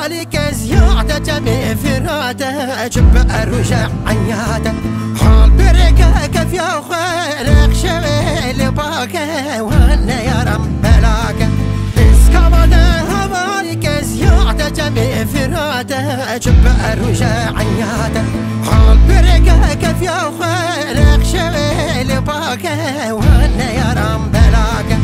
مالك زيادة جميع فراته جبار رجع عنياته حال برقه كيف يا خيلك شويل باكه وانا يا رب بلاكه اسكبنا مالك زيادة جميع فراته جبار رجع عنياته حال برقه كيف يا خيلك شويل باكه وانا يا رب بلاكه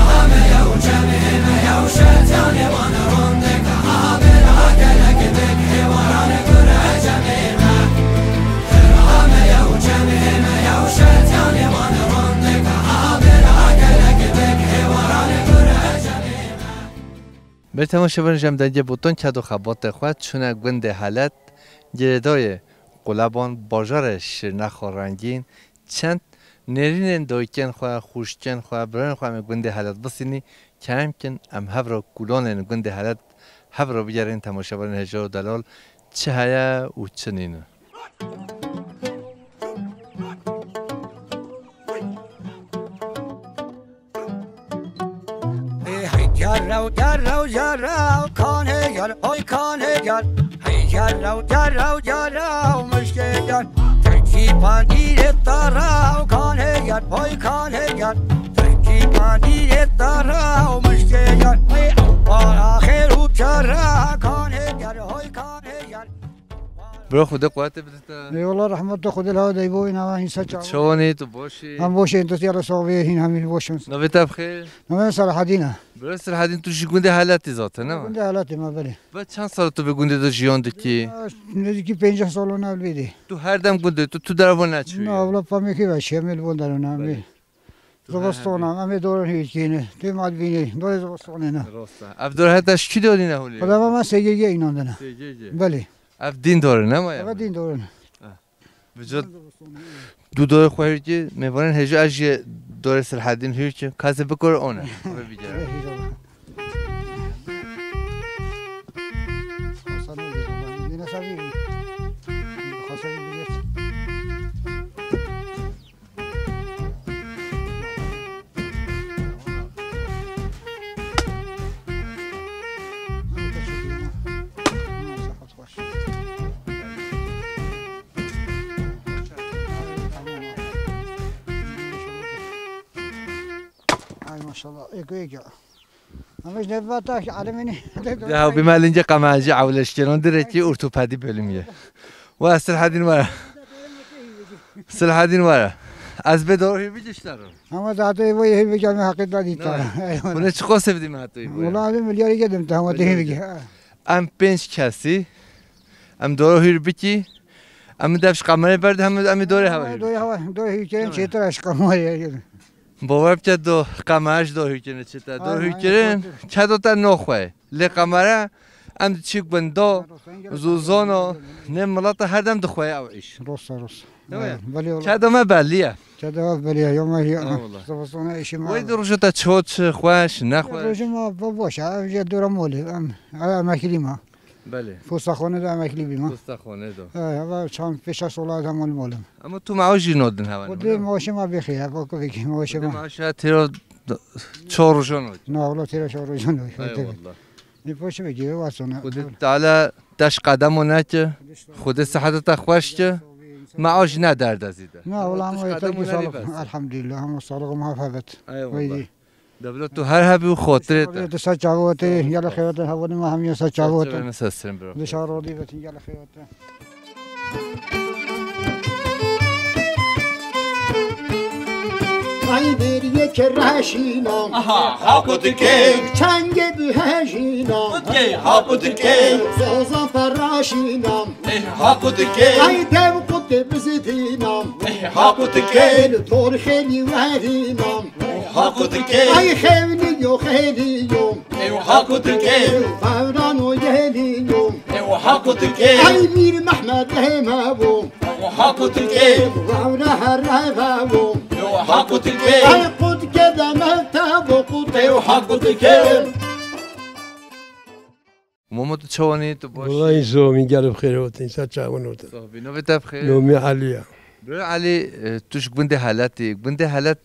رامي يا وجميل يا وشتاني وانا رندك عابر اكلك بك حواران كره جميل رامي يا وجميل يا وشتاني وانا رندك عابر اكلك بك حواران كره جميل به تماشاگران جمع‌دنگ بوتون کد و خبات خود چون گوند حالت گردای قلبان بازار شیرنخ رنگین چند نرین دویکن خواه خوشکن خواه بران خواه می گوند حالت بسینی کم کن ام هفرا کلان گوند حالت هفرا بگرین تماشاگران هجا و دلال چه هیا و چه نینه جرو جرو جرو کانه گر های کانه گر هی جرو جرو جرو مشکل گر ترکی پاندیر تارو کانه گر های کانه گر ترکی پاندیر تارو مشکل گر هی اوپار آخر و چرا کانه گر های کانه گر برو خدا قوت بده ای والله رحمت خود الله دای بو اینا این سچا چونی تو باشی هم باشه تو یالا ساوی این همین باشون نویت بخیر نو صلاح الدین برو صلاح الدین تو گوند حالتی ذاته نه گنده حالت ما بله و چند سال تو به گوند دو جیان دکی نزدیکی 50 سال نه بیدی تو هر دم گوند تو درو نچوی نه اولا پامی کی باشه مل بوندارو نه زبستون هم دور هیچ کینه تو مال بینی دور زبستون نه راسته افدار هتش کی دادی نه هولی خدا ما سگی اینا نه بله اف دین داره نه ما اف دین داره وجود دو دور خواهی که میوانن هجا از دور صلاح الدین هیچ که کسی بکر آنه ببیجره ما شاء الله يقيقع همش نباتاش علمني ده هو بما لنجا قماجة عولش كلون درتي أورتوبادي بلمية وصلاح الدين ورا صلاح الدين ورا از بدور هی بیشتره اما داده وی هی بگم حقیقت دادی تا اون چه قصه بدیم حتی والله علی میلیاری گدم تا هم ده بگی ام 5 کسی ام دور هی بکی ام دفش قمره برد هم دور هوا دور هی کردن چه ترش قمره باور بچه دو قمرش دو هی کنه چه تا دو هی کنه چه دو تا نخواه لی قمره ام چیک بندا زوزانو نه ملاط هر دم دخواه اویش روس چه دم بلیه چه دم بلیه یوم هی زبستونه ایشی ما وی دروش تا چوت خوش نخواه دروش ما باشه یه دور مولی ام اکلی ما بله فستخانه دو امکلی بیما فستخانه دو اول چند 5 سال همون مولم اما تو معاشی نودن هوا خود معاش ما بخیر با کو بگی معاش ما معاش تیرو 4 روز نود نه والله تیرو 4 روز نود والله نپوش بگی واسونه خود تعالی دش قدم و نکه خود صحت خوش که معاش نه درد ازیده نه والله ما تو الحمدلله هم سالق محافظت والله دولت تو هر حبی و خاطره تو سچاوته یالا خیرات هوا ما هم سچاوته نساسرم برو نشار ردی بتین یالا خیرات ای بر یک رشینام حاکت که چنگ بهشینام حاکت که زوزان فراشینام حاکت که ای دم قد بزدینام حاکت که طور خیلی وحدینام حاکت که ای خیلی و خیلیوم حاکت که فوران و یهلیوم حاکت که ای میر محمد همابوم حاکت که وعونه هر رفاوم حاکت که ای قد كذا ما تابقت وحاكت كم محمد چوانی تو باشی والله این زومی گرب خیره وقتی این سات چاون وقتی صاحبی نو بتاب خیر نومی علیه برای علی توش گنده حالتی گنده حالت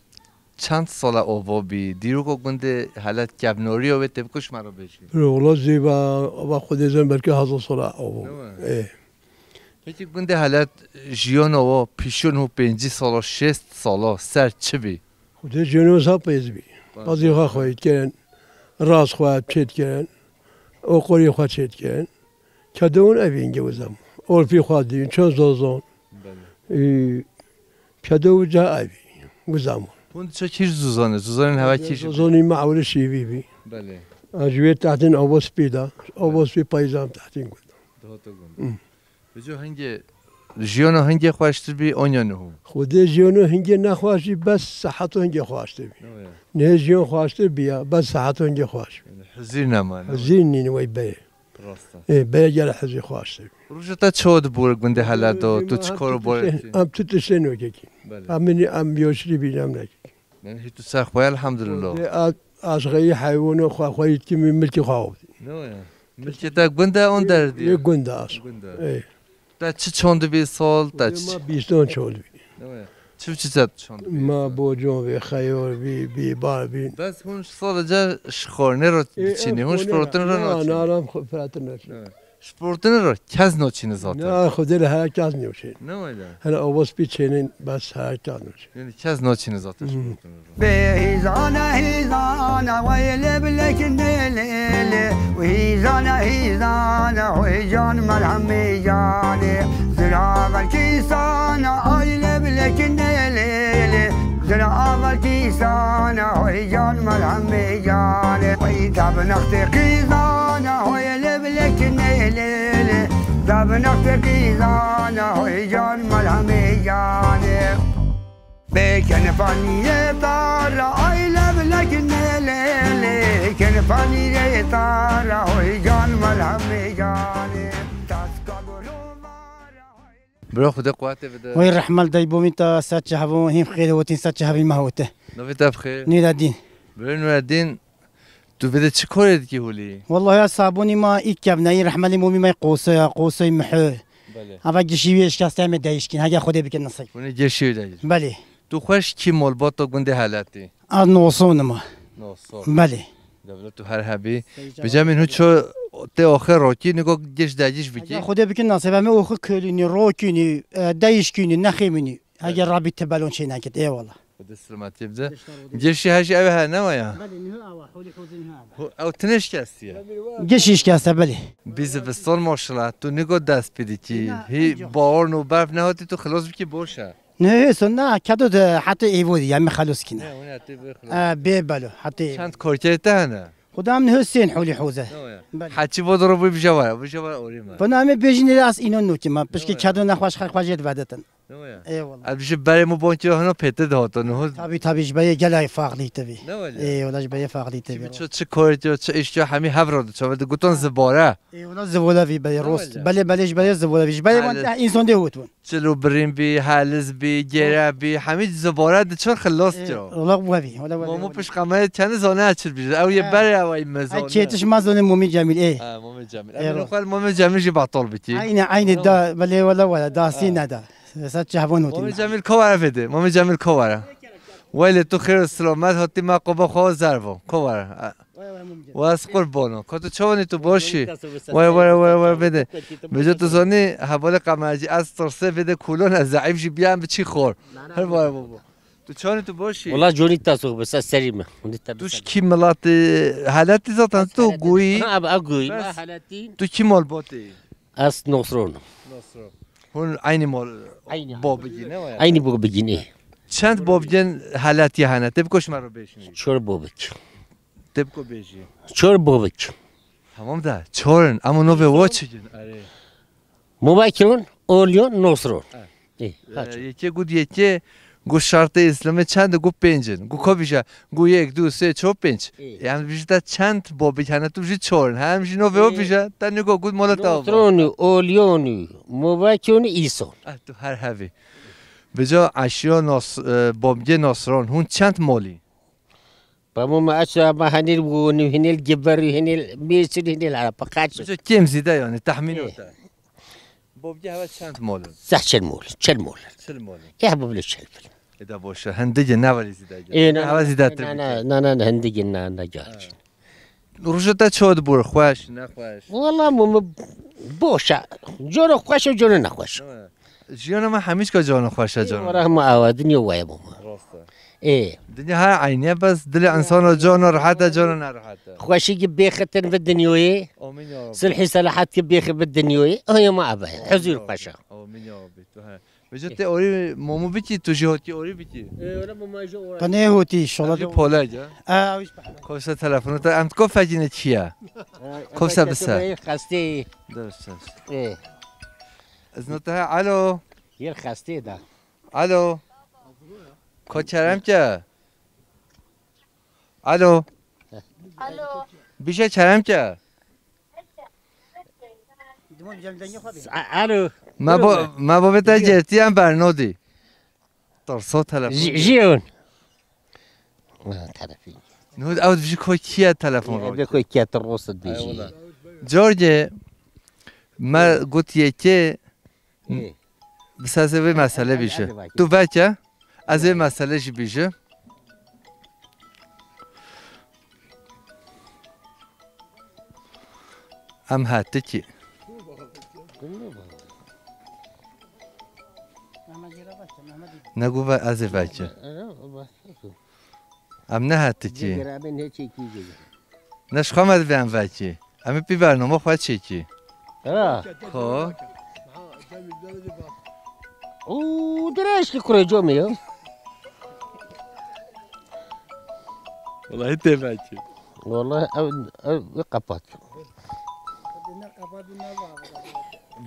چند سال آوا بی دیرو کو گنده حالت کبنوری و تبکش مرا بشی والله زیبا و خود زن برکه 1000 سال آوا هیچ گنده حالت جیان آوا پیشون و 5 سال 6 سال سر چه بی خود جنو سا پیز بی بعضی ها خواهید کردن راز خواهد چید کردن او قوری خواهد چید کردن کدوم اوینگه وزم اولفی خواهد دین چند زازان کدوم جا اوی وزم اون چه کیش زوزانه زوزان هوا کیش زازانی معول شیوی بی بله اجوی تحتین آواز پیدا آواز پی پایزام تحتین گود دهاتا گم بجو هنگه جیانو هنگه خواشتر بی آنیا نهو خود جیانو هنگه نخواشی بس صحتو هنگه خواشتر بی نه جیان خواشتر بیا بس صحتو هنگه خواش حزیر نمان زین نین وی بی بیا جل حزی خواشتر بی روزا تا چود بور گنده حالت دو تو چکارو بورتی ام تو تسنو کی امنی ام بیوشری بینم نکی من هیچ تو سر خواه الحمدلله اشغی حیوان و خواهید که ملکی خواهد ملکی تا گنده اون دردی یه گنده است تا چه چونده بی سال تا ما چه 20 چول بی چه زد چونده بی ما بوجون بی خیار بی بار بی بس هونش سال جا شخورنه رو چینی هونش پروتین رو نه ناچینی نارم فراتر نشد شپورتین رو کز ناچینه ذاته نه خود ال هر کس نیوشه نه ویدا هر آواز پیچینین بس هر کس نیوشه یعنی کز ناچینه ذاته شپورتین رو بهيزانا هيزانا ويلب لك الليل وهيزانا هيزانا وهيجان ملهم جاني زراب الكيسانا ويلب لك الليل زراب الكيسانا وهيجان ملهم جاني ويتاب نختي قيزانا ويلب لك الليل تاب نختي قيزانا وهيجان ملهم جاني بكن فاني طارة أيلا بلكن ليلي كن فاني طارة ويجان ملهم جاني برو خدا قوته بده وين رحمل دايبومي تا ساتش هبو هيم خير وتين ساتش هبي مهوته نویتا بخیر نير الدين برو نوردین تو بده چه کاری دیگه هولی والله يا صابوني ما يكبنا رحمل مومي ما قوسه محو بله اما جشيويش كاستم دايشكين هاجا خدي بك النصيب اون گشی داری بله تو خوش کی مالبات تو گنده حالتی نوصون ما نوصا بله دولت تو هر حبی بجا من چو ته آخر راکی نگاه گش داجیش بکی خدي بك النصيب اما اخو كليني روكيني دايشكيني نخيمني هاجا رابي تبالون شي ناكد اي والله خدا سلامتی بده گشی هاشی اوه ها نوایا بله نهوا حولي حوزين هذا او تنش کستیه جشيش كاسه بله بیز بستان ماشالله تو نگاه دست بدی کی هی باور نو برف نهاتی تو خلاص بکی باشه نه سنة كادو حتى ايفودي يعني خلص كنا اون حتی بخلاص بيبالو حتى چند کارچه تهنه خدا من حسين حولي حوزه حچی بود رو بجوار اوریما فنامي بيجيني راس اینو نوکی ما بشكي كادو نخواش خلق واجد بعدتن اي والله البته برای مو بانکی هنو پته دهات نه تابي جبايه جلاي فاقلي تبي نه ولی اي والله جبايه فاقلي تبي چه کاری تو چه اشتیا همین هفراد چه بده گوتون زباره اي والله زبوله في بلي روست بلي جبايه زبوله في جبايه وانت انسان ده هوتون چلو بریم بی حلز بی گره بی همین زباره ده چون خلاص جو والله وفي والله مامو پیش قمه چند زانه اچل بیشه او یه بره او این مزانه كيتش ما زون مومي جميل ايه مامو جمیل اما خال مامو جمیل جی بطل بکی عين دا بلي ولا داسين دا سات هبون مامو هوتين جمیل کواره بده مامو جمیل کواره ولی تو خیر و سلامت هاتی ما قبا خواه زربا کواره واس قربانو کاتو چوانی تو باشی وای بده بجا تو زانی حوال قمرجی از ترسه بده کولون از ضعیف جی بیان به چی خور هر وای بابا تو چوانی تو باشی والله جوني تاسوق بس سليمة توش کی ملات حالتی زاتن تو گویی اقوي ما حالتي تو کی مال باتی اس نصرون هون عینی مال عيني بابگی نه وای عيني بوق بجيني چند بابگن حالتی هنه تبکش مرا بشنی شور بوبك تبکو بیجی شور بوبك tamam da çorun ama no ve watch'ın are موبايكون اوليون نصرون ايه yeke gud yeke gu şartı İslam'e çand gu pencin gu kobişa gu yek du se çok penç yani bizde çand bobi hani tu ji çorun hem ji no ve obişa tane gu gud mola tav نصرون اوليون موبايكون ايسون tu her havi beja aşıyor nos bobge nasron hun çand moli بابا ما أشرا ما هنيل وني هنيل جبر هنيل ميسر هنيل على بقاش beja kim zide yani tahmin ota bobge hava çand moli صح شل مول çıl moli يا بابا شل ادا باشه هندگی نه ولی زیده ای نه هوا زیده تر نه هندگی نه جارچ روشتا چود بور خوش نه خوش والله باشه جون خوش و جون نخوش جیان ما همیش که جان خوشه جان وراه ما آوادنی وای بوم ای دنیا هر عینیه بس دل انسان جان راحت جان نراحت خوشی که بخطر بالدنيوي آمین یا رب صلحي صلاحات که بخ بالدنيوي هي ما أبه حضور خوشه آمین یا رب تو ها بجت اوری مومو بیتی تو جهاتی اوری بیتی ولا ما جو تنه هوتی شغل پولا جا آویش کوسه تلفن تو ام کو فجینه چیه کوسه بسه خسته درست ايه از نوته الو يا خسته ده الو کوچرم که الو بیشه چرم که الو ما با بتا جرتی هم برنودی ترسا تلفن جيون طرفي نود اود بیشه کوی کیه تلفن رو بكوي كات الروس بيجي جورج ما قلت یکی بس از این مسئله بیشه تو بچه از این مسئله چی بیشه ام حتی چی نگو از این بچه ام نه حتی چی نشخوام از بیم بچه امی پی برنامه خواهد چی چی خب دريش كي كره جومي والله انت بچه والله قبات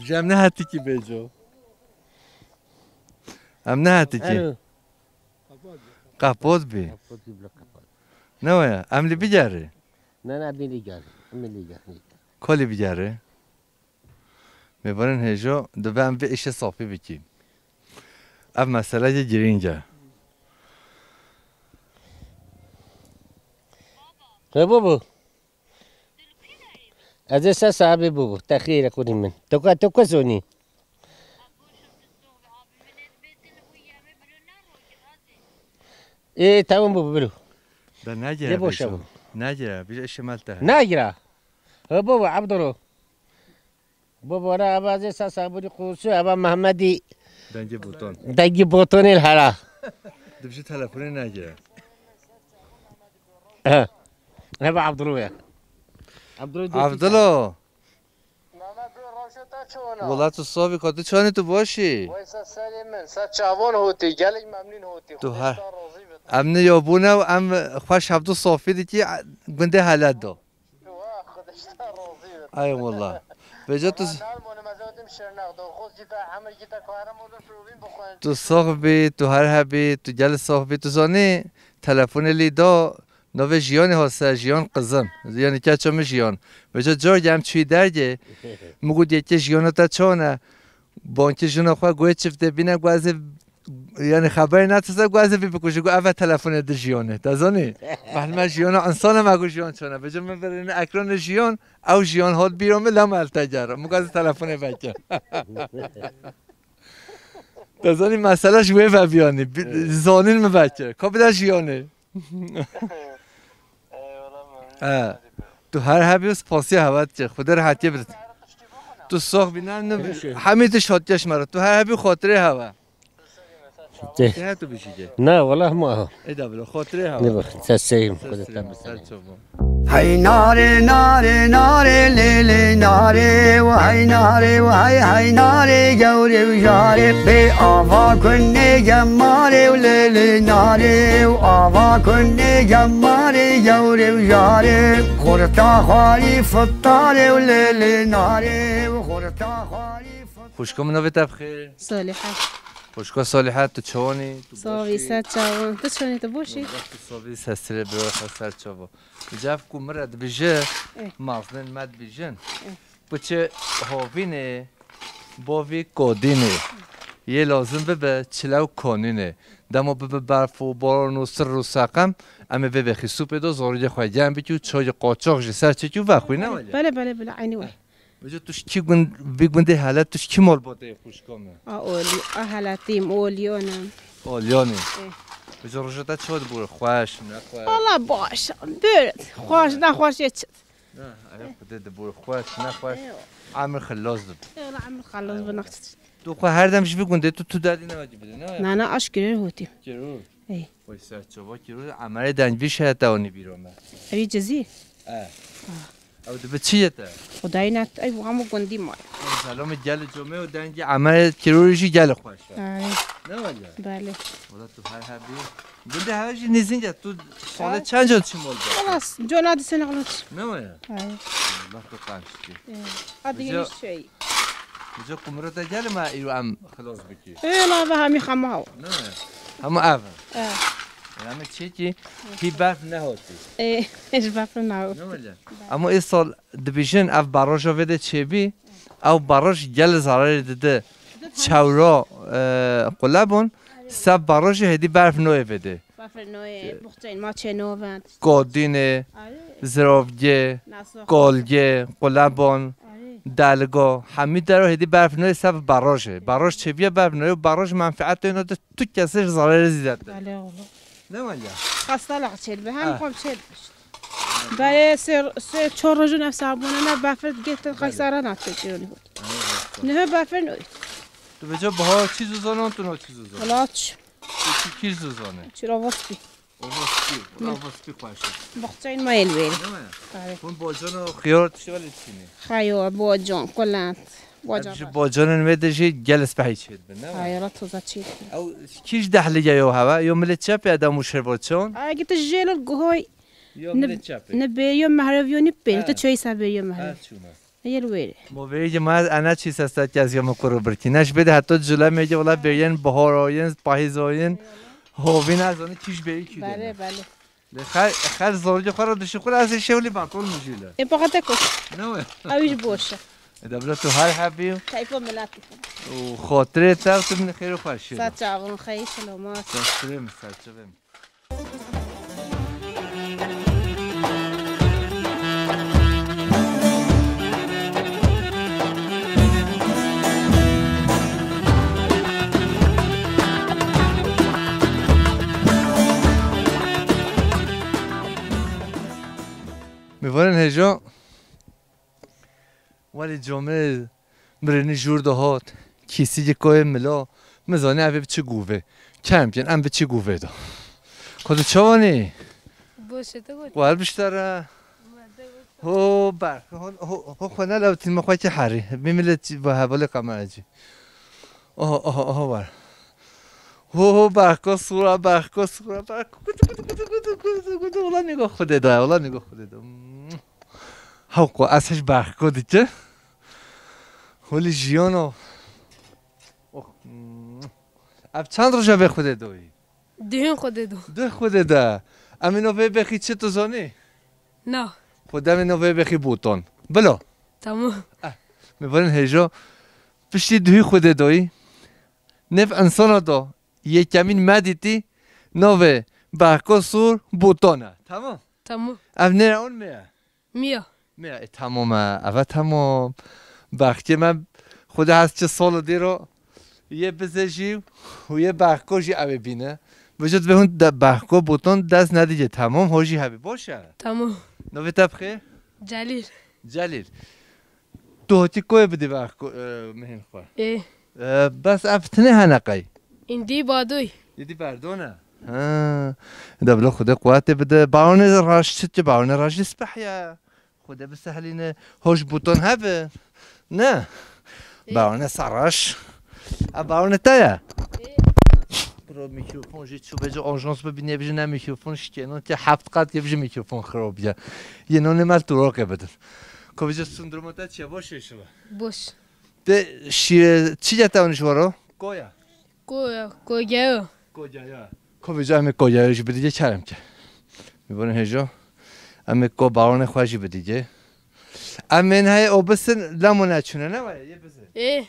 جام نه حتی کی بیجو ام نه حتی کی قپوت بی نه ویا ام لی بیجاره نه بيلي جاري کلی بیجاره میبرن هجو دو ام به ایش صافی بکی اب مسئله گرینجا بابا از اساس صعب بابا تأخير کنی من تو کسونی ايه تمام بابا برو ده نجره باشه بیشو نجره بیش ایش مالته ناجرة بابا عبدالله بابا أنا أبا زي ساس أبو قوسو أبا محمدي دنجی بوتون دقي بوتوني الهلا دبشی تلفونی نجره أبا عبدالله عبدالله والله تو صابی کادو چانی تو باشی تو هر امن یابونه و ام خوش هفتو صافی دی که گنده حالت دو ای والله بجا تو صاحبی تو هر هبی تو جل صاحبی تو زانی تلفن لی دا نوه جیان هسته جیان قزم یعنی که چمه جیان بجا جارج هم چوی درگه مگود یکی جیان تا چانه بانکی جنا خواه گوه چفته بینه گوازه یعنی خبری نتوسته گوازه بی بکشه گو اول تلفن ده جیانه تازانی محلمه جیان انسان مگو جیان چانه بجا من برین اکران جیان او جیان هاد بیرامه لما التجاره مگوازه تلفن بچه تازانی مسئله شوی و بیانی زانین می بچه کابده جیانه تو هر هبیوس پاسی هوات چه خود راحتی برد تو ساخ بینن همه شاتیش مرا تو هر هبی خاطره هوا چه تو بشی که لا والله ما هو ایدا بلا خاطره هوا نبغى تسيم خذ هاي ناري ناري ناري ليلي ناري وهاي ناري وهاي هاي ناري جوري وجاري بآفا كني جماري وليلي ناري وآفا كني جماري جوري وجاري خورتا خوالي فطاري وليلي ناري وخورتا خوالي خوشکم نوی تبخیر صالحة خوشکا صالحات تو چوانی صافي سات شاون تشوني تبوشي صافی سستره برای خسر چوا جاف کو مرد بیجه مازن مد بیجن بچه هاوینه باوی کودینه یه لازم به چلو کانینه دما به برف و باران و سر و سقم اما به بخی سوپ دو زوری خواهی جمع بیتو چای قاچاق جسر چیو وقوی نه ولی بله عینی وای بجا توش کی بگونده حالت توش کی مال باده خوشکامه اولی حالتیم اولیونم آلیانی به جا روشتا چود بور خوش نخوش والله باش برد خوش نخوش یه چد نه ایه خودت بور خوش نخوش عامر خلاص داد يلا عم خلص بنقص تو خو هر دمش بگونده تو دادی نواجی بده نه نه اشکره هوتی جرور ای وای سر چوبا جرور عمر دنجی شاید داونی بیرون ابي جزير او ده چیه تا خدای نت ای همو گندی ما سلام گل جمعه و دنجی عمر کروریشی گل خوش آره نه ولی بله ولی تو هر حبی بنده هواجی نیزینجا تو سال چند جا چی مول خلاص جوناد سنغلط نه ولی آره الله تو قانشتی هذا شيء بجا قمرتا گل ما ایرو ام خلاص بکی لا به همی خمه نه همه اول همه چی هی برف نهاتی ايش بفرناو نه ولی اما این سال دبیشن اف باراژ وده چی بی او باراژ گل زرار دده چورا قلبون سب باراژ هدی برف نوی وده بفرناو بختین ما چه نووند قادینه زراوگه گالگه قلبون دلگا همین در هدی برف نوی سب باراژه باراژ چه بیه برف نوی باراژ منفعت اینا تو کسش زرار زیاد بله والله نه ولی خسته لغت به هم خوب چه برای سر چهار روز نفس عبونه نه بفر گیت قیصره نتیجه بود نه بفر نوید تو به جا بها چیز زنان تو نه چیز زنان ولاچ کی زنانه چرا واسپی واسپی خواهشه بختین ما الویل اون باجان و خیار تشی ولی چینه خیار باجان کلند باجان نمیدهشی گلس بهی چید بنده خیارات توزا چید او کیش دهلیگه یا هوا یا ملت چپی ادام مشهر باشون اگه تو جیل گوهای یا ملت چپی نبیو مهرویونی پیل تو چوی سبیو مهروی الویل ما بیایی ما انا چیز هست که از یا مکرو برکی نش بده حتی جلو میگه ولی بیاین بهارایین پاییزایین هاوین از آن کیش بیایی کی بله بله خیر زوجی خورا دشی خورا از شولی باطل میجیله این فقط کش نه اویش باشه دبلا تو هر حبیو کیفو ملاتی و خاطره تا تو من خیر و خوشی سات جوان خیر سلامات سلام سلام می‌وارن هجا ولی جامعه مرنی جور دهات کسی که کوه ملا مزانی اوه چه گوه کمپین ام به چه گوه دا کدو چوانی باشه تو بود قوال بیشتره هو بر هو خونه لوتین مخواه که حری میملت با حوال قمر جی آه بر هو برکا سورا اولا نگاه خوده دا هاو اسش برکا دیگه ولی جیانو اب چند روزه به خوده دوی دهن خوده ده خوده ده امینو به بخی چه تو زانی نه خودم اینو به بخی بوتون بلا تمام میبرین هجا پشتی دوی خوده دوی نف انسان دا یک کمین مدیتی نوه برکا سور بوتونه تمام اب نره اون میا تمام اول تمام بختی من خود هست چه سال دی رو یه بزشی و یه برکاشی اوه بینه بجد به اون برکا بوتون دست ندیگه تمام هاجی هبی باشه تمام نوه تبخه جلیل تو هاتی کوه بدی برکا مهن خواه بس افتنه هنقای این دی بادوی یدی بردونه دبلا خدا قوته بده باون راشت چه باون راشت سپحیا خدا بسهلینه هاش بوتون هبه نه باون سراش باون تایا برو میکروفون جی چوب جو آژانس ببینی بیش نه میکروفون شکنون که 7 قط که بیش میکروفون خرابیه یه نون مال تو راکه بدن که بیش سندرومات چه باشه شو باش ده شیر چی جت اونش وارو کویا که بیش همه کویایش بدیجه چرم که میبرن هجا همه کو باون خوشی بدیجه امن های آبستن لامونه چونه نه وای یه بزه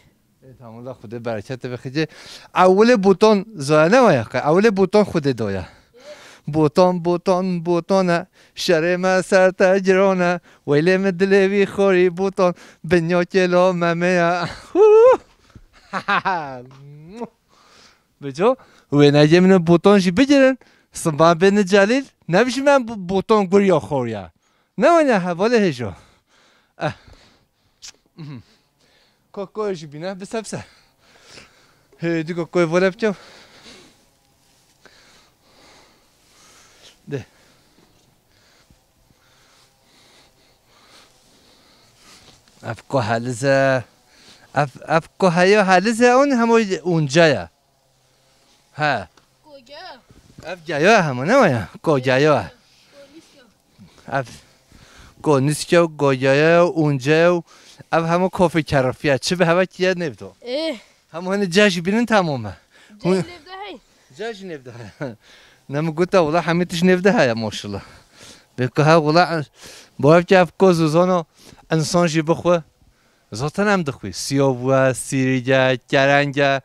تمام الله خدا برکت بخیجه اول بوتون زانه وای اول بوتون خود دویا بوتون شرم سر تجرانه ویلم دلوی خوری بوتون بنیا کلا ممه بجو و نجی من بوتونشی بگیرن صبح بین جلیل نمیشه من بوتون گوری خوریا نه ونه حواله هجا کوکویش بینه بسبسه هیدی کوکوی وله بچم ده افکو حالزه افکو هیا حالزه اون همون اونجایا ها اف جایا همونه مایا کو جایا اف کو نیسکو گوجایا اونجا اف همون کافی کرافیه چه به هوا کیه نبدو همون جاش بینن تمامه جاش نبده نم گوتا والله حمیتش نبده های ماشالله بکه ها والله باید که اف کو زوزانو انسان جی بخواه زاتن هم دخوی سیابوه سیریجه کرنجه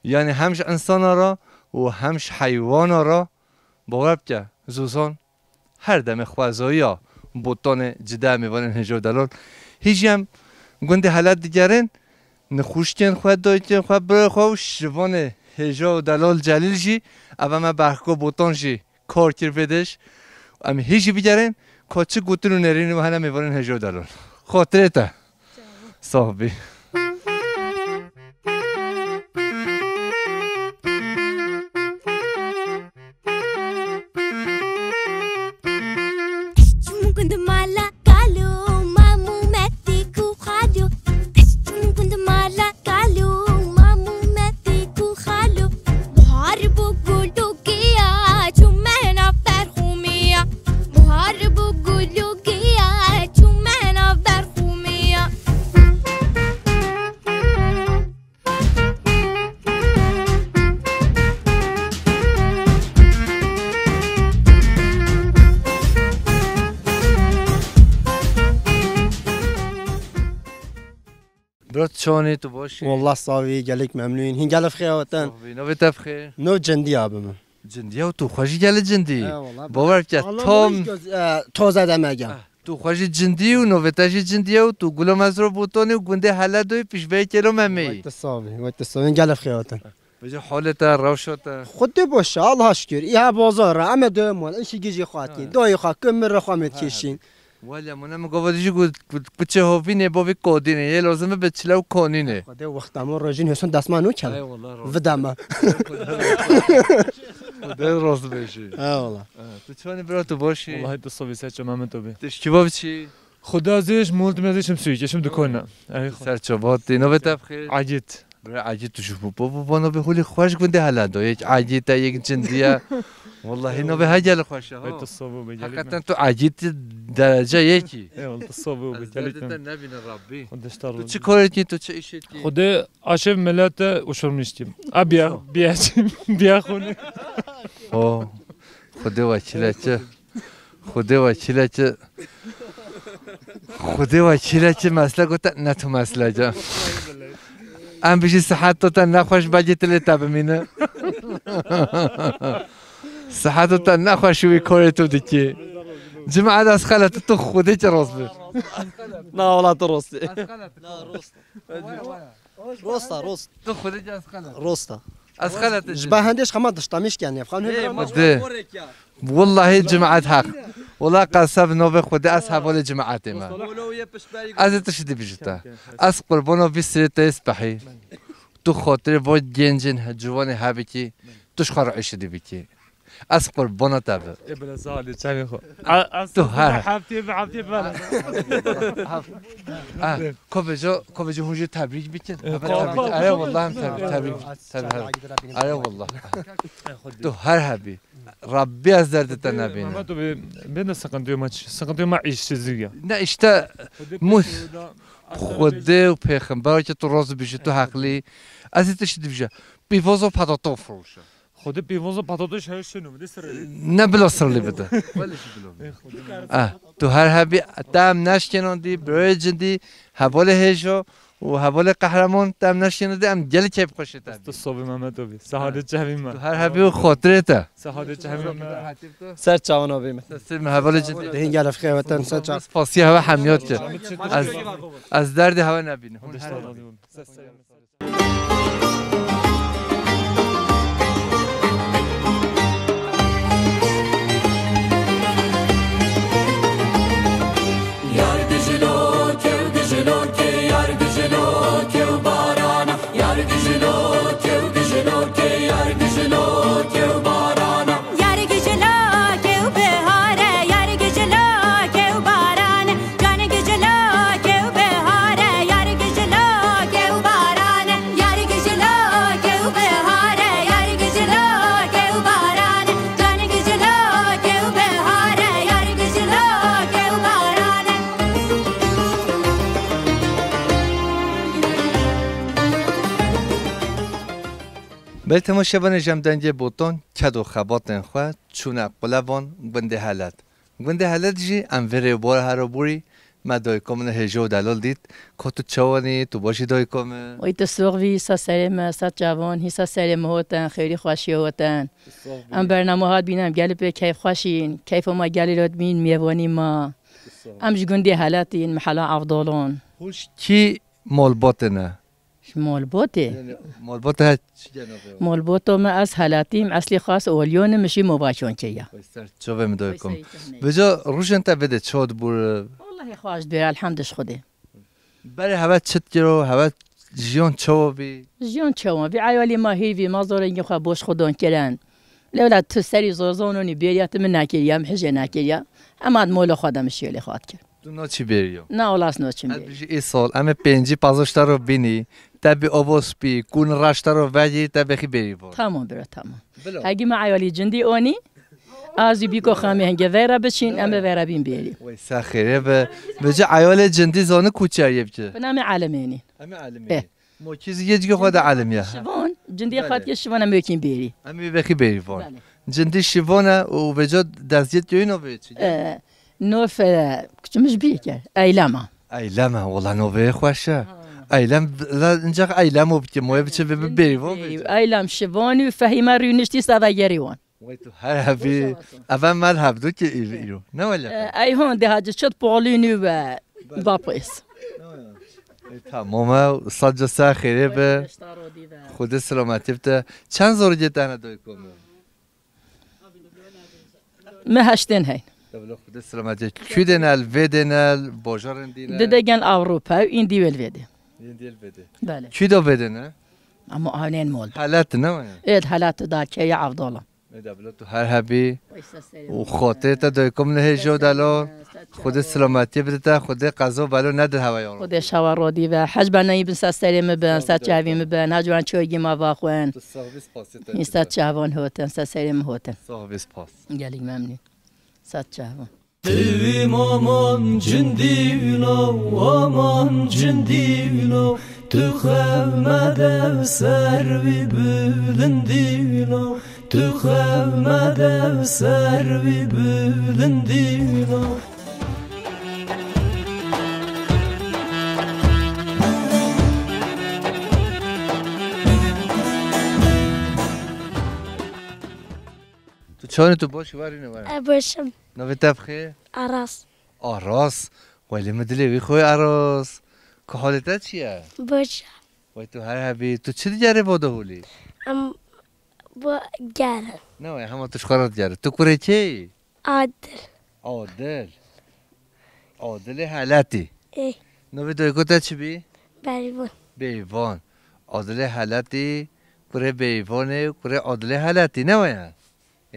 یعنی همش انسان را و همش حیوان را باور که زوزان هر دم خوازایی ها بوتان جده میوانن هجا دلال هیچی هم گنده حالت دیگرن نخوشتین خواهد دایتین خواهد برای خواه شوان هجا دلال جلیل جی اما ما برخکو بوتان جی کار کر بدش اما هیچی بگرن که چه گوتن و نرین و هنه میوانن هجا دلال خاطره تا صاحبی برات شوني تباشي والله صافي قالك ممنون هين قال بخير وطن نو بتفخير نو جندي ابم جندي او تو خوشي قال جندي باور که توم تو زدم اگه تو خوشي جندي و نو بتاجي جندي او تو گلو مزرو بوتوني و گنده حالا دوی پیش به کلو ممی وقت صافي قال بخير وطن بجا حالت روشت خود باشه الله شکر یا بازار اما دومون این گیجی خاطی دوی خا کمر خامت کشین ولی منم گفتیجی گفت بچه هاوی نباوی کادینه یه لازمه بچله و کانینه خدا وقتمون راجین حسن دستمانو کن ودم خدا راست بشی والله تو چونی برات تو باشی والله تو صبح سرچه محمد توبه تشکیبا بچی خدا ازش مولد میازشم سویچشم دکانم سرچوبات دینا بتفخیر عجیت برای عجیت تو شوف بابا نو به خولی خوش گنده حالا دو یک عجیت یک جندیه والله نو به هجل خوشه ها حقیقتا تو عجیت درجه یکی والله الصبح بجليك نبين ربي تو چه کاری تو چه ایشی خدا عاشق ملت وشرمشتیم بیا خونه خدا وکیلته خدا وکیلته مسئله گفت نه تو مسئله جا ام بیشی صحت تا نخوش بجی تلی تبمینه صحت تا نخوش وی کاری تو دیکی جماعت از خلط تو خودی چه راست بی نه والله تو راستی راست تو خودی چه از خلط راستا از خلط جبه هندش خمد داشتمیش کنی والله جماعت حق والله قصب نو خودی از حوال جماعت ما از تشدی بیشتر از قربانو بی سرت اسپحی تو خاطر با جنجن جوان هبکی توش خرعش دی بکی از قربانو تابع ابن زالي تاني خو تو هر حبتي بلا كوبجو هونجي تبريك بكن اره والله هم تبريك اره والله تو هر هبي ربي از درد تنبين ما تو بين سقندو ماتش سقندو ما عيش زيغا نه اشتا مو خود و پیغمبر که تو راز بشه تو حقلی از تشدی بشه بیوازو پاتاتو فروشه خود بیوازو پاتاتوش هر شنو بده سر نه بلا سرلی بده تو هر هبی تام نشکنندی برای جندی حوال هجو و حوال قهرمان تام نشکنندی ام جل چپ خوشت تو صبح محمد توبی سعادت جهوی من تو هر هبی خاطرته سعادت جهوی من سر چاونا بیم سر حوال جندی دهین گلف خیر وطن سر چاو فاسی هوا حمیات که از درد هوا نبینه بل تماشاوان جمدنجه بوتون کدو خباتن خواه چونه قلبان گنده حالت گنده حالت جی انوره بار هر بوری ما دایکم نه هجو دلال دید که تو چوانی تو باشی دایکم وی تصویری سالم سات جوان هی سالم هوتن خیلی خوشی هوتن ام برنامه هات بینم گلی به کیف خوشین کیف ما گلی رد بین میوانی ما ام جگنده حالتین محلا افضلون خوش کی مالباتنه مالباته مالبات هست چی جنابه مالباتو ما از حالتیم اصلی خاص اولیون مشی مباشون چیا چه ویم دایکم بجا روش انت بده چود بور والله خواهش بیر الحمدش خوده برای هوا چت گرو هوا جیان چوا بی جیان چوا بی عیالی ما هیوی ما زورنگی خواه باش خودان کرن لولا تو سری زوزانونی بیریت من نکریم حجه نکریم اما مولا خودم شیلی خواد کرد تو ناچی بیریو نه اولاس ناچی بیریو ای سال اما پنجی پازشتا رو بینی تبی آواز بی کون رشتا رو وجی تبی خی بری بار تمام برو تمام هگی ما عیالی جندی آنی آزی بیکو خامی هنگه ویرا بچین اما ویرا بین بیری وای سخیره به جا عیال جندی زانه کوچریه بچه بنام عالمینی همه عالمینی ما چیزی یه جگه خود عالمیه شوان جندی خاطر که شوان هم یکین بیری اما بخی بری بار جندی شوانه و به جا دستیت جوی نوه چی نوف کچمش بیکر ایلاما ایلاما والله نوه خوشه ایلام لا اینجا ایلامو بچه موی بچه بری بار ایلام شوانی و فهیمه روینشتی سوایری وان وای تو هر هفی اول من هفدو که ایرو نه ولی ای هون ده هاج شد پولینی و باپس تمام صد سه خیره به خود سلامتی بته چند زور جدانه دای کنم ما هشتن هی خود سلامتی کی دنال و دنال باجارن دینه ددگن اروپا و این دیول ویده این دیول ویده بله کی دا ویده نه اما آنین مول حالت نه اید حالت دا که عبدالله دبلت تو هر هبی و خاطر تا دایکم نه جو دلال خود سلامتی بده خود قضا بلو نده هوایان خودش هوا رادی و حج بنایی بن سالم بن سات جویم بن هجوان چوگی ما واخوان این سات جوان هوتن سالم هوتن صاحبس پاس گلی ممنون سات جوان Devim aman cindino, aman cindino Tüxevmede servi bülendino Tüxevmede servi bülendino چون تو باشی واری نوارم باشم نوی تبخیر عراس عراس ولی مدلی وی خوی عراس که حالت چیه باشه وای تو هر هبی تو چی دیگه باده هولی ام با گره نه وای همه توش خورد جاره تو کره چی عادل عادل حالتی ای نوی دوی کتا چی بی بیوان عادل حالتی کره بیوانه کره عادل حالتی نه وای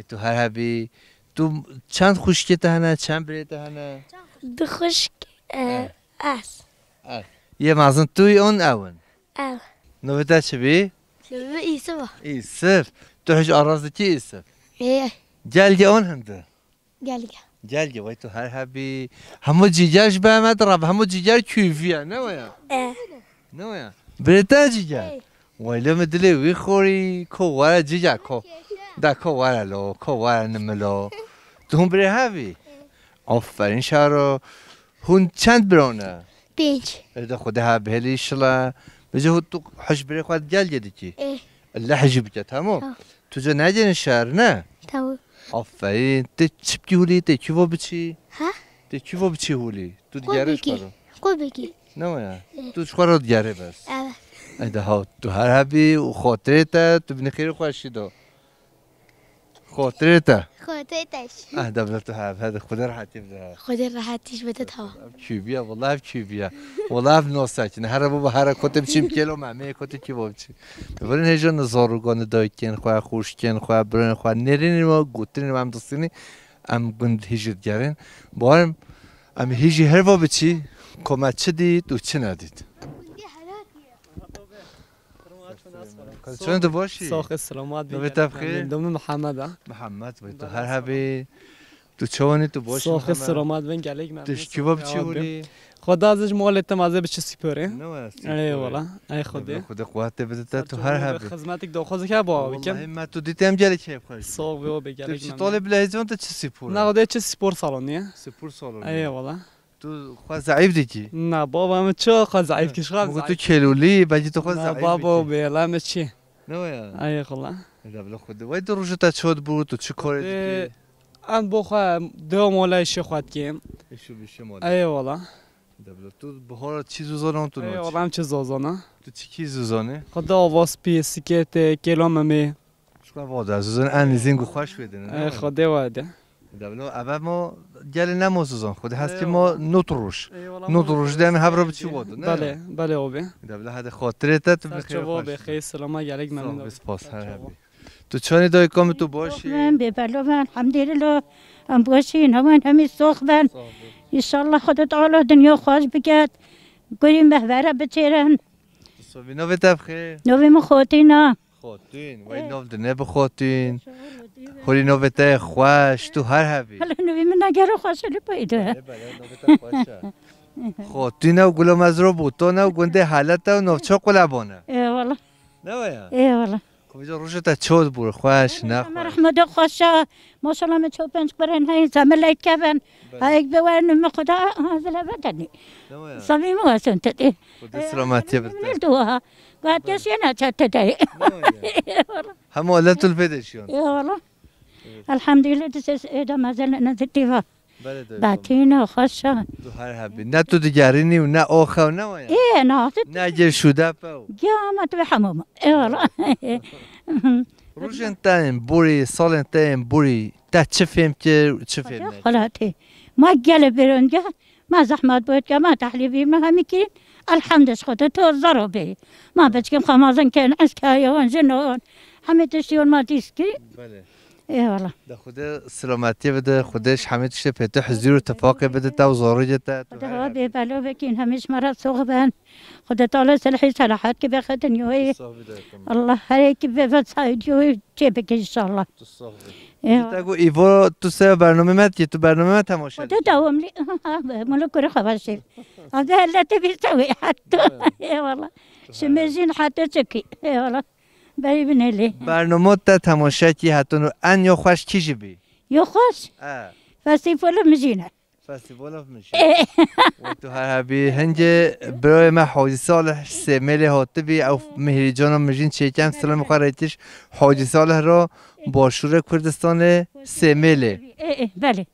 تو هر هبی تو چند خشکی تهنه چند بری تهنه دو خشک اس یه مازن توی اون اون او نویده چه بی؟ ایسف ایسف تو هیچ آرازده کی ایسف؟ جلگه اون هنده جلگه وای تو هر هبی همو جیجرش به همه رب همو جیجر کیفیه نه ویا؟ نه ویا بریده جیجر وای لما دلی وی خوری کو وارا جیجر کو دا کو وارا لو کو وارا نملو تو هم بری هبی آفرین شهر هون چند برونه؟ 5 ده خودها بهلی شلا بجه تو حش بری خود جل جدی کی؟ الله حجب جت تمام تو جا نجین شهر نه؟ تمام آفرین تی چی بگی تی کی و بچی؟ ها؟ تی کی و بچی هولی؟ تو دیگرش کارو؟ خوب بگی نه یا تو چکارو دیگره بس ایده ها تو هر هبی و خاطره تا تو بینی خیلی خوشی دو خاطره تا خاطرتش دبلت تو هذا خدا راحتي بده خدا راحتیش بده تا كيوبيا والله كيوبيا والله بنوساكن هر بابا هر كتب چیم کلو مامه کت کی بابچی ببرین هجا نزارگان دایکن خواه خوشکن خواه برن خواه نرین ما گوترین ما هم دستینی ام گند هیجت گرن بارم ام هیجی هر بابچی کمت چه دید و چه ندید چون تو باشی؟ ساخ سلامت نوی تبخیر؟ دوم محمد محمد باید تو هر هبی تو چوانی تو باش صاف سلامت بین گلیک من توش کباب چی بودی خدا ازش مالت مزه بچه سپره ای والا ای خدا قوت بده تو هر حبی خدمتك دو خوزه که با والله ما تو دیدم جلی چه بخوش صاف و بگلیک تو طالب لهجون تو چه سپور نه خدا چه سپور سالونیه سپور سالون ای والا تو خود ضعیف دیگه نه بابا من چه خود ضعیف کش خود تو کلولی بچه تو خود ضعیف بابا بیلا من چی نه یا ای خلا دبل خود وای دو روز تا چود بود تو چه کاری دیگه ام بخوا دو مولای خود کیم شو بشه مال ای والا دبل تو بهار چی زوزانم تو ای والا چه زوزانه تو چی کی زوزانه خدا آواز پیسیکت کلام می شکر وادا زوزان انیزینگو خوش بده ای خدا وادا دبل اول ما گل نموزوزان خود هست که ما نوتروش دم هبرو بچی وادا بله بله اوبه دبل هد خاطرت تو بخیر بخیر سلام گلیک ممنون بسپاس هر حبی تو چانی دای کام تو باشی من به بلا من الحمدلله هم باشین همین سوخ بن ان شاء الله خدا تعالی دنیا خوش بکد گویم بهوره بچرن صوبی نو بتفخه نو ما خوتینا خوتین وای نو دنه بخوتین خوری نو بته خوش تو هر حبی حالا نو من نگر خوش لی پیدا خوتین و گلو مزرو بوتون و گنده حالت و نوچا قلبانه ای والا نه ویا ای والا کجا روش تا چود بور خوش نه رحمت خوشا ماشاءالله من چوب پنج برن های زملت کبن های بوان ما خدا هذا بدنی صمیم واسن تدی خدا سلامتی بده دوها قاعد کسی نچت تدی هم ولت الفدشون ای والا الحمدلله دست ایدا مازال نزدیوا باتینا خوشا تو هر حبی نه تو دیگرینی و نه آخه و نه ویا ای نه نه جر شده پاو قیامت به حموم ای والا روشن تایم بوری سالن تایم بوری تا چه فهم که چه فهم خلاته ما گله برونگه ما زحمت بود که ما تحلیبی ما همی کرین الحمدش خدا تو ضربه ما بچکم خمازن کن از کایوان جنون همه تشتیون ما دیست کرین بله ای والا ده خدا سلامتی بده خودش همه تشته فتح زیر و اتفاق بده تا و زارجه تا خدا به بلا بکین همیش مرا سوق بن خدا تعالی صلحی صلاحات که بخد دنیای الله هر یکی به وسایل چه بکن ان شاء الله تگو ایوا تو سه برنامه مت که تو برنامه مت تماشا خدا دوام لی ملو کره خبر شد هذا هلا تبي تسوي حتى اي والله شمزين حتى تشكي اي والله بري بنلي برنامه تا تماشا کی حتی نو ان یا خوش کی بی یا خوش فستیوال مجینه فستیوال مجینه و تو هر حبی هنجه برای ما حاجی صالح سمیل هاتبی او مهری جان مجین چیکم سلام خواهرایتش حاجی صالح را باشور کردستان سمیله بله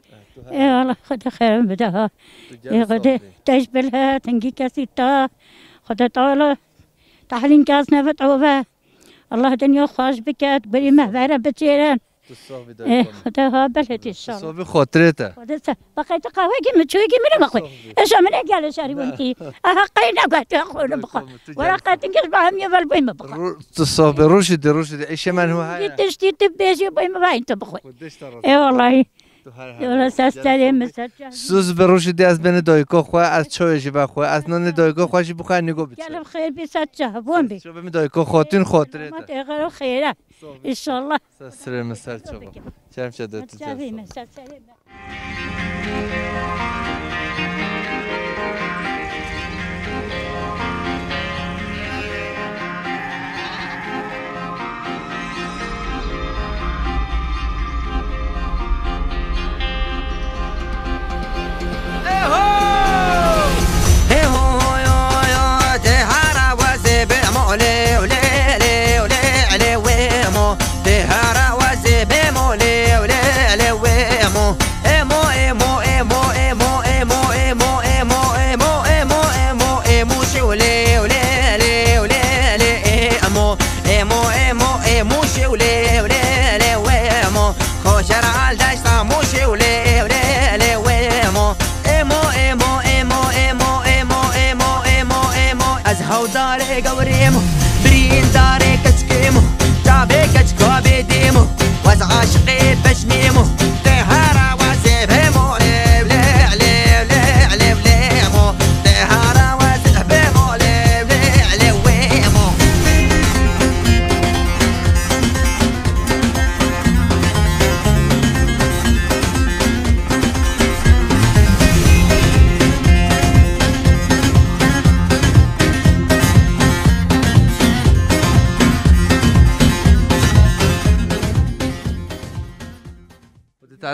ای والله خدا خیرم بده ها خدا تشبلها تنگی کسی تا خدا تعالی تحلین کس نفت عوبه الله دنیا خوش بکد بری محوره بچیرن خدا ها بلد ایشان صوبی خاطرته بقیت قهوه که مچوی که میرم بخوی اشا من اگل شاری بونتی احقی نگوید خونه بخوی ورقت اینکه با هم یه ول بایم بخوی تو صوبی روشده ایش من هو های تشتی تبیشی بایم بایم تو بخوی ای والله دولا سستری مسجد سوز بروشدی از بین دایکا خواه از چایشی بخواه از نان دایکا خواشی بخواه نگو بیچه گلم خیر بی سجه بون بی شو بمی دایکا خاطین خاطره ما تغییر خیره انشالله سسره مسر چبا چرم شده تو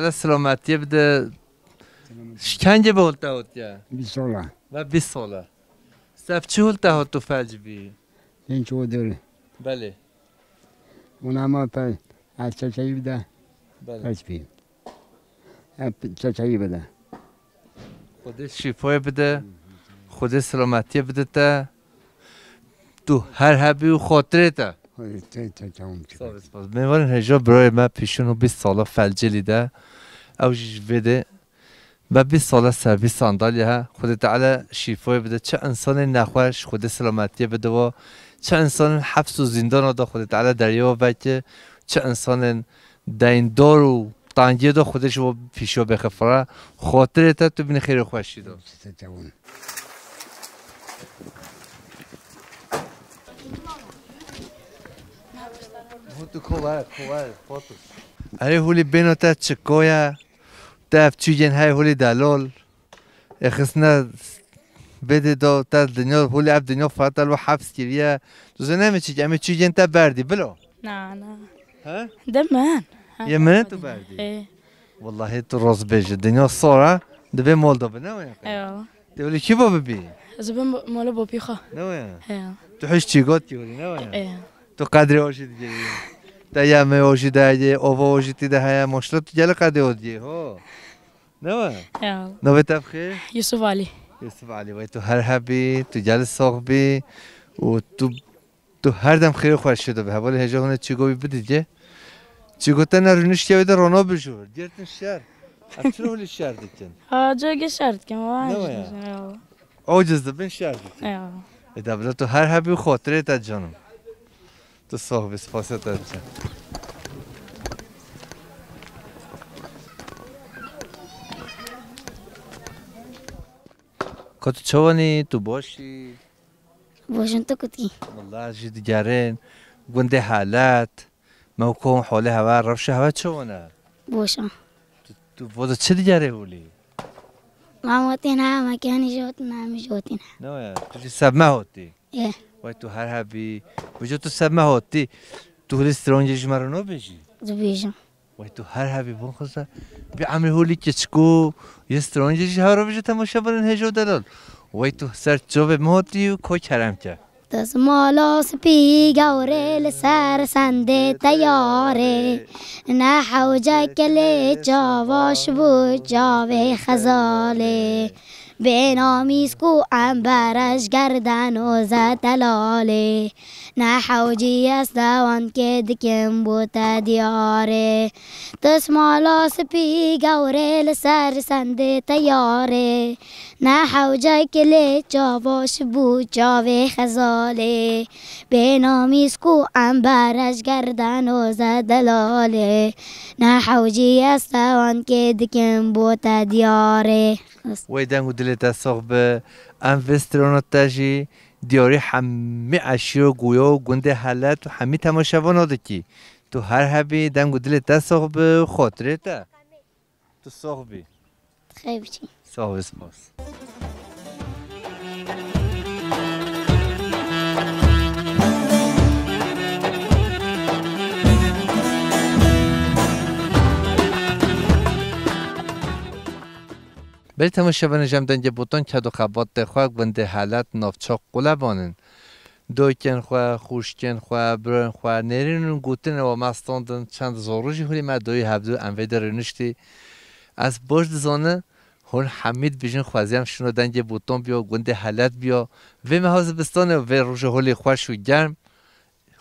تعالى سلامتي بده شکنجه به هلته هوتیا 20 ساله و 20 ساله سف چه هلته هوتو فج بی این چه داره بله اونم پای از چه بده بله پس بی چه بده خود شفای بده خود سلامتی بده تا تو هر حبی و خاطره تا میوارن هجا برای ما پیشون و 20 ساله فلجه لیده او جیش بده و 20 ساله سرویس ساندالی ها خود تعالی شفای بده چه انسان نخوش خود سلامتی بده و چه انسان حبس و زندان دا خود تعالی دریا بکه چه انسان دیندار و تانگیه دا خودش و پیشو بخفره خاطره تا تو بینی خیر خوشی دا اره هولی بینو تا چکویا تا افچوگین های هولی دلال اخسنا بده دا تا دنیا هولی اف دنیا فراتل و حبس کریه دوزه نمی چیگه امی چوگین تا بردی بلو نه نه ها؟ ده من یه منه تو بردی؟ ايه والله تو راز بیجه دنیا صاره دبی مولدوبا نویا ايوه دولی کی با ببی؟ زبون مالا بابيخا نویا ايه تو حش چیگات کیوری نویا ايه تو قدری هاشی دیگه تا یمه هاشی دیگه آوا هاشی دیگه های مشکل تو جل قدری هاشی ها نویا ايه نوی تبخیر يوسف علي یوسف علی وای تو هر حبی تو جل ساق بی و تو هر دم خیر خوش شده به حوالی هجا هونه چی گوی بدیگه چی گوته نرونش که ویده رانا بشور دیرتن شهر افچرا هولی شهر دیکن جاگه شرط كم نویا عاجز دبین شهر دیکن ايه ادبلا تو هر حبی و خاطره تا جانم تو ساق بی سپاسه تا جان که تو چوانی تو باشی باشن تو کتی والله جی دیگرین گنده حالت موکوم حاله هوا روش هوا چونه باشن تو بود چه دیگره هولی ما موتين ها مكاني جوتنا مش جوتنا نه تو چی سب هاتی ايه وای تو هر حبی وجود تو سب هاتی تو هولی استرانجش مرا نبیجی زبيجن وای تو هر حبی بون خدا بی عمل هولی کچکو یه استرانجش ها رو بیجه تماشا برن هجو دلال وای تو سر جواب مهاتی و کو کرم که تسمالا سپی گوره لسر سنده تیاره نه حوجه کلی جاواش بود جاوه خزاله بینامیز کو انبرش گردن و زدلاله نه حوجی است دوان که دکم بوتا دیاره تسمالا سپی گوره لسر سنده تیاره نه حوجه کلی جاواش بود جاوه خزاله بینامیز کو انبرش گردن و زدلاله نه حوجی است دوان که دکم بوتا دیاره وای دنگو دلت ساق به ام وسترانات تاجی دیاری همه عشیر و گویا و گنده حالت و همه تماشاوان آده کی تو هر حبی دنگو دلت ساق به خاطره تا تو ساق بی خیلی چی ساق سپاس بله تماشاوان جمع بوتان کدو خبات دخواه گنده حالت نافچاق قلبانن دویکن خواه خوشکن خواه برن خواه نرینون گوتن و مستاندن چند زاروجی هولی ما دوی هبدو انوی درنشتی از باش دزانه هون حمید بیجن خوازی هم شنو دنگ بوتان بیا گنده حالت بیا و محاز بستانه و روش هولی خوش و گرم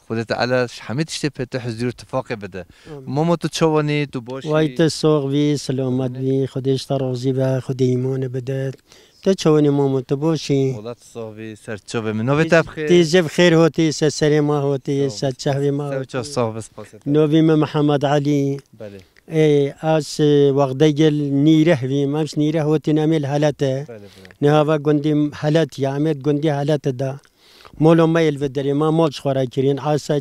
خودت علا حمید شته پته حضور اتفاقی بده ماما تو چوانی تو باشی وای تساق بی سلامت بی خودش ترازی به خود ایمان بده تو چوانی ماما تو باشی ولات صاحبی سرچوبه من نوی تبخیر تیز بخیر هاتی سر ما هاتی سچه ما سوچا صاحب سپاست نوی محمد علی بله از وقتی گل نیره ویم امش نیره هاتی نمیل حالته نهاوا گندی حالت یا امید گندی حالت دا مولو مایل و دری ما مالش خورا کرین عاصا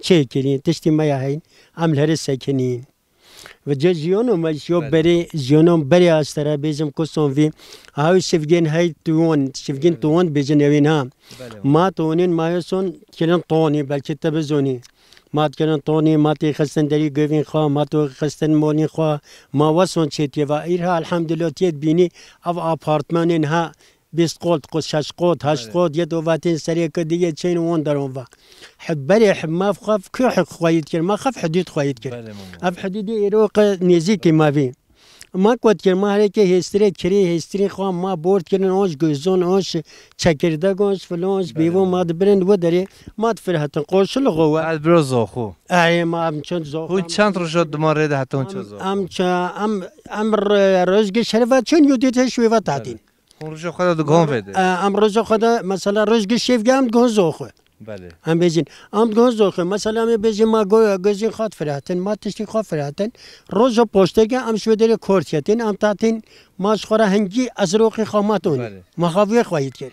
چه کرین تشتی مایا هین عمل هر سکنین و جا جیانو ماشیو بری جیانو بری استرا بیزم کسون وی هاو شفگین های توان بیزن یوین ها ما توانین مایسون کلن طونی بلکه تبزونی مات کردن تونی ماتی خستن دری گوین خواه ماتو خستن مولین خواه ما وصون چیتی و ایرها الحمدلله تید بینی او آپارتمانین ها 20 قوت قوت 6 قوت 8 قوت یه دواتین سریع که دیگه چین وون درون و حب بری حب ما خاف که حق خواهید کرد ما خاف حدود خواهید کرد اف حدود ایروق نزدیکی ما بی ما قد کرد ما هر که هستری کری هستری خواه ما برد کردن آنش گوزون آنش چکرده گونش فلانش بیو ما دبرند و داری ما دفرهتن قوشل قوه البرو زاخو ای ما ام چند زاخو چند روز دماره ده حتی اون چه زاخو ام روزگ شرفت چون یودیت شوی و تعدین روز خدا دو گام بده ام روز خدا مثلا روزگ شیف گام گون زاخو بله ام بیجین ام گون زاخو مثلا می بیجین ما گوزین خاط فرهتن ما تشتی خاط فرهتن روز پشته که ام شو داری کورتیتین ام تعدین ماش خورا هنگی از روقی خاماتون مخاوی خواهید کرد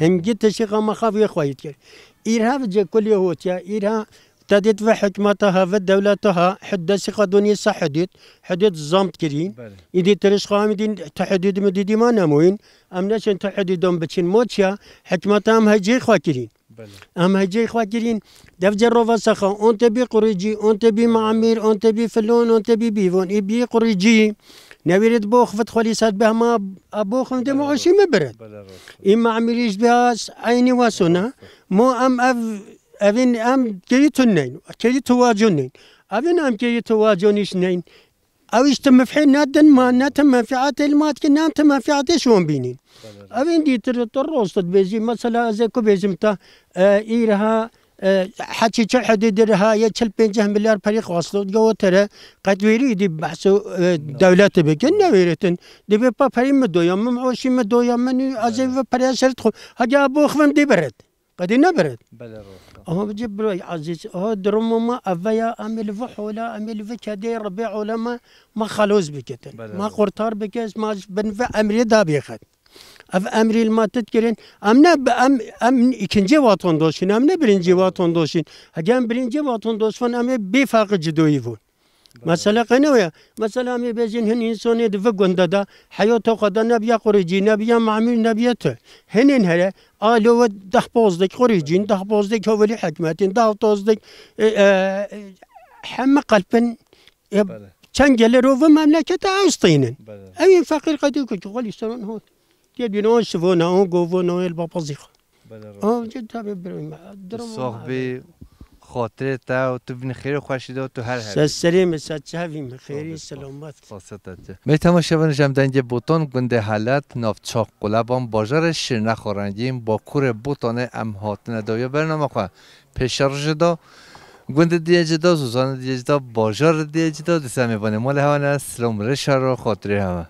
هنگی تشتی مخاوی خواهید کرد ایرها بجه کلی هوتیا ایرها تدید و حکمتها و دولتها حدث قدونی حدود زامت کرین ایدی ترش خواهمدین تحدید مدیدی ما نموین ام نشن تحدیدون بچین موچیا حکمتها هم هجی خواه کرین هم هجی خواه کرین دفجر رو وسخا اون تبی قریجی اون تبی معمیر اون تبی فلون اون تبی بیوون ای بی قریجی نویرد بوخ فتخلی ساد به ما ابوخ هم دمعشی مبرد این معمیریش بیاس عینی واسونا مو ام اوین ام کیتونین کیتواجونین اوین ام کیتواجونیش نین اویش تمفحین ندن ما نتم منفعات المات که نام تمنفعات شون بینین اوین دیتر تروستد بیزی مثلا از کو بیزم تا ایرها حكي حدود الرهاية 4-5 مليار فريق وصلوا جو ترى قد ويريد بحثوا دولات بكن ويريتن دي بابا فريم مدويا معوشي مدويا من ازي فريا شرط هجا ابو خفم دي برد قد نبرد هو بجيب عزيز هو درم ما افيا امل فحولا امل فكدي ربيع ولا ما خلوص بكتن ما قرطار بكس ما بنفع امري دابيخد اف امری ما تذكرين امنا ام ikinci vatandaşın amne birinci vatandaşın hagam birinci vatandaşın ame bir farkı ciddi bu mesela qanoya mesela ame bezin hin insani de vgonda da hayata qada nabiya qorici nabiya ma'mul nabiyatu hinin hele alo dahbozdik qoricin dahbozdik havli hikmetin dahbozdik hem qalbin çangeler o memleket Ağustos'ın emin fakir qadi ku qali sorun ho يبينون شوفونا اون قوفونا البابازيخ جد صاحبي خاطر تا و تو بین خیر خوشیده و تو هر هر سلام سچاویم خیری سلامت می تماشاگران جمدنگ بوتان گنده حالت نافچاق قلبان باجار شیرنخ رنگین با کور بوتان ام هاتن داویا برنامه خواه پیشارج دا گنده دیجه دا زوزان دیجه دا باجار دیجه دا دسته میبانه مال هوانه سلام رشار و خاطره همه